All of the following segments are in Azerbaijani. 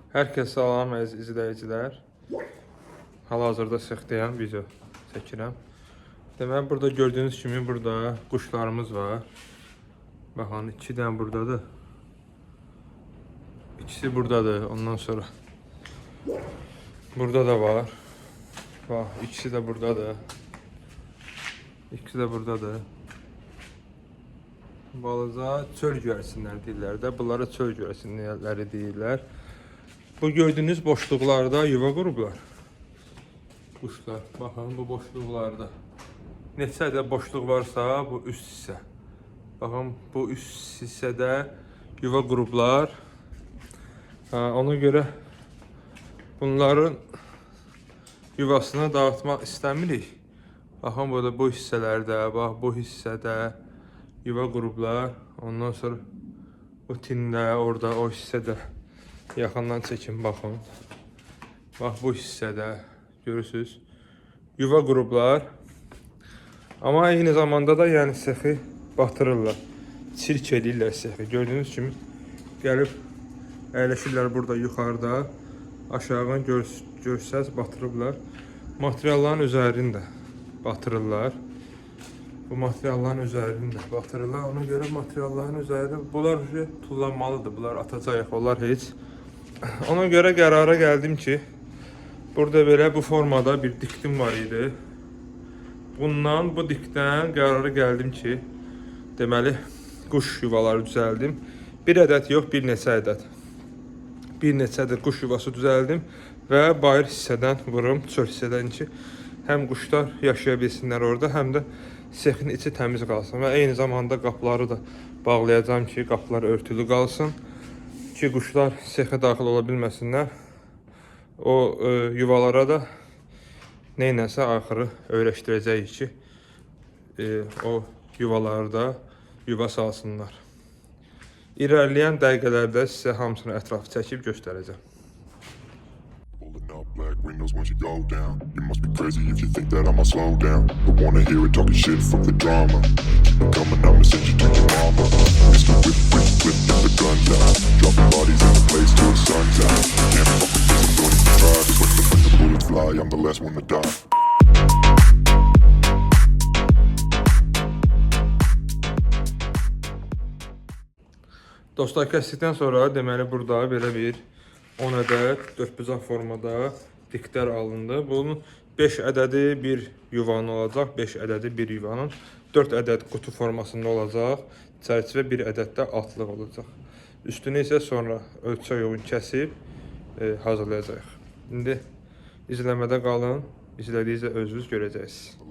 Hər kəsə salam əziz izləyicilər. Hal-hazırda sıxdayam, video çəkirəm. Deməli, burada gördüyünüz kimi burada quşlarımız var. Baxın, 2 dənə buradadır. İkisi buradadır. Ondan sonra burada da var. Bax, ikisi də buradadır. İkisi də buradadır. Balaca çöl göyərçinləri deyirlər də. Bunlara çöl göyərçinləri deyirlər. Bu gördüyünüz boşluqlarda yuva qurublar. Quşlar. Baxın, bu boşluqlarda. Neçə də boşluq varsa, bu üst hissə. Baxın, bu üst hissədə yuva qurublar. Ona görə bunların yuvasını dağıtmaq istəmirik. Baxın, burada bu hissələrdə, bax, bu hissədə yuva qurublar. Ondan sonra bu tində, orada, o hissədə. Yaxından çəkin, baxın. Bax, bu hissədə görürsünüz. Yuva qurublar. Amma eyni zamanda da yəni sexi batırırlar. Çirk edirlər sexi. Gördüyünüz kimi gəlib əyləşirlər burada yuxarıda. Aşağı görsəz batırıblar. Materialların üzərində batırırlar. Bu materialların üzərində batırırlar. Ona görə materialların üzərində bunlar tullanmalıdır. Bunlar atacaq, onlar heç. Ona görə qərara gəldim ki, burada belə bu formada bir diktim var idi. Bundan, bu dikdən qərara gəldim ki, deməli, quş yuvaları düzəldim. Bir ədəd yox, bir neçə ədəd. Bir neçədir quş yuvası düzəldim və bayır hissədən vurum, çöl hissədən ki, həm quşlar yaşaya bilsinlər orada, həm də sexin içi təmiz qalsın. Və eyni zamanda qapıları da bağlayacağım ki, qapılar örtülü qalsın. Ki, quşlar sexə daxil ola bilməsinlər. O yuvalara da neynəsə axırı öyrəşdirəcəyik ki, o yuvalarda yuva salsınlar. İrəliyən dəqiqələrdə sizə hamısını ətrafı çəkib göstərəcəm. Black windows once you go down. You must be crazy if you think that I'ma slow down. But wanna hear it talking shit, fuck the drama. Keep it coming, I'ma send you to your mama. Mr. Whip, whip, whip, get the guns out. Dropping bodies in the place till the sun's out. Can't fuck with this, I'm going to try. Cause when the bullets fly, I'm the last one to die. Dostlar, kəsdikdən sonra deməli burada belə bir 10 ədəd 4-bucaq formada diklər alındı. Bunun 5 ədədi bir yuvanın olacaq, 5 ədədi bir yuvanın, 4 ədəd qutu formasında olacaq, çərçivə 1 ədəd də altlıq olacaq. Üstünü isə sonra ölçək uyğun kəsib hazırlayacağıq. İndi izləmədə qalın, izlədiyinizdə özünüz görəcəksiniz.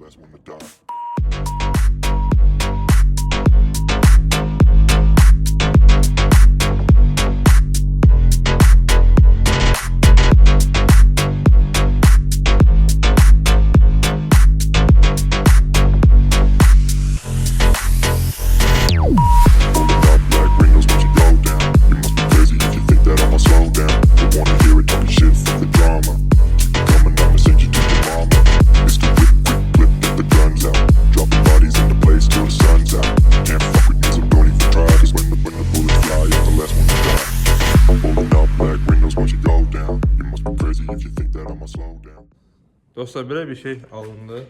Dostlar, belə bir şey alındı.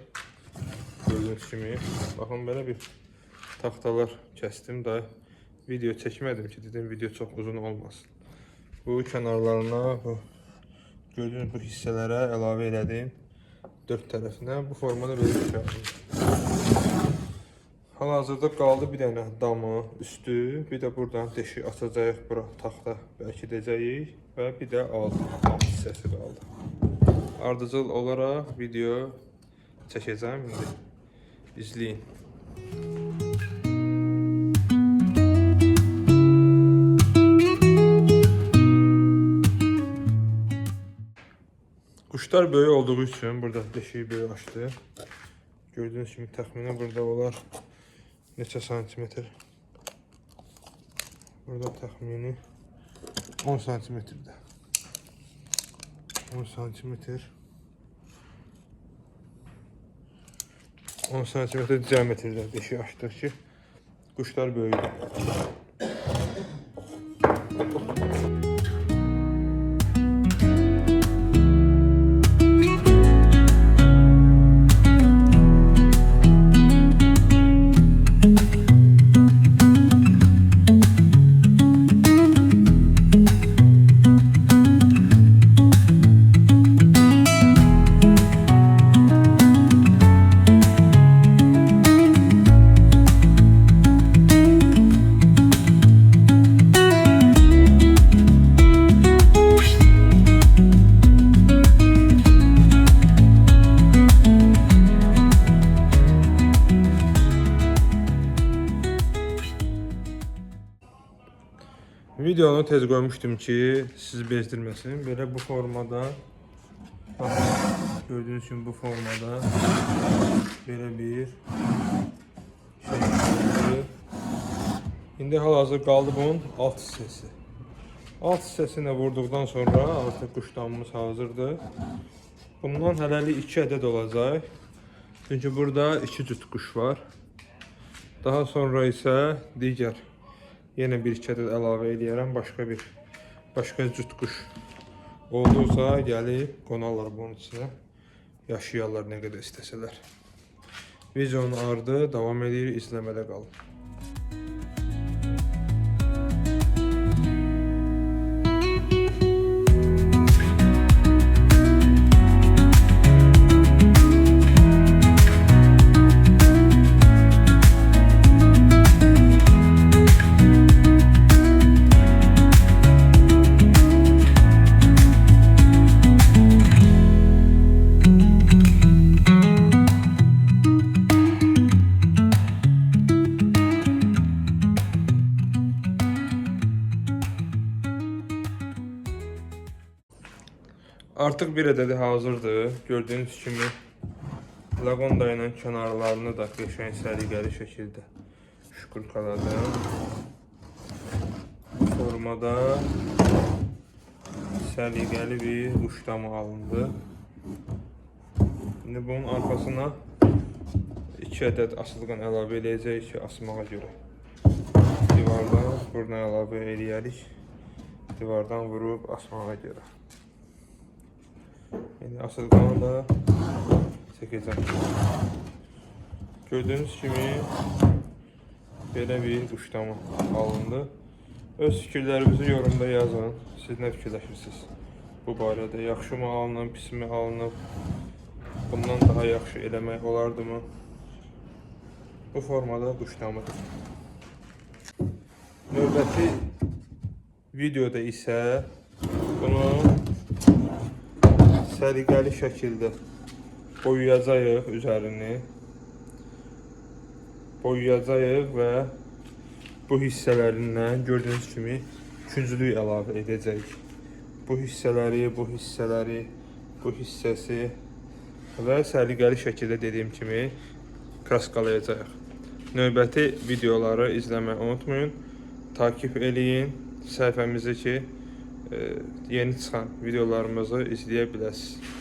Gördüyünüz kimi. Baxın, belə bir taxtalar kəsdim da video çəkmədim ki, dedim video çox uzun olmasın. Bu kənarlarına, bu gördüyünüz bu hissələrə əlavə elədim. 4 tərəfinə. Bu formada belə bir şey alındı. Hal-hazırda qaldı bir dənə damı, üstü, bir də buradan deşik açacağıq, bura taxta bərkidəcəyik və bir də alt hissəsi qaldı. Ardıcıl olaraq video çəkəcəm, indi izləyin. Quşlar böyük olduğu üçün burada deşiyi böyük açdı. Gördüyünüz kimi təxminən burada olar neçə santimetr. Burada təxmini 10 santimetrdə. 10 santimetr. 10 santimetr diametrdə deşik açdıq ki, quşlar böyüdür. Videonu tez qoymuşdum ki, sizi bezdirməsin. Belə bu formada, gördüyünüz kimi bu formada belə bir şey oldu. İndi hal-hazır qaldı bunun alt hissəsi. Alt hissəsinə vurduqdan sonra artıq quşdanımız hazırdır. Bundan hələlik 2 ədəd olacaq. Çünki burada 2 cüt quş var. Daha sonra isə digər yenə 1-2 ədəd əlavə eləyərəm. Başqa cüt quş oldusa gəlib qonarlar bunun içinə. Yaşayarlar nə qədər istəsələr. Videonun ardı davam edir, izləmədə qalın. Artıq bir ədədi hazırdır. Gördüyünüz kimi laqonda ilə kənarlarını da qəşəng səliqəli şəkildə şükürkaladım. Formada səliqəli bir quşdamı alındı. İndi bunun arxasına 2 ədəd asılqan əlavə edəcəyik ki, asmağa görə. Divardan buruna əlavə eləyərik. Divardan vurub asmağa görə. Yəni asılqanı da çəkəcəm. Gördüyünüz kimi belə bir quşdamı alındı. Öz fikirlərinizi yorumda yazın. Siz nə fikirləşirsiniz bu barədə? Yaxşı mı alınıb, pis mi alınıb? Bundan daha yaxşı eləmək olardı mı? Bu formada quşdamıdır. Növbəti videoda isə bunu səliqəli şəkildə boyayacağıq üzərini. Boyayacağıq və bu hissələrindən gördüyünüz kimi künclük əlavə edəcəyik. Bu hissələri, bu hissəsi və səliqəli şəkildə dediyim kimi kraskalayacağıq. Növbəti videoları izləməyi unutmayın. Takip eləyin səhifəmizi ki, yeni çıxan videolarımızı izləyə biləsiniz.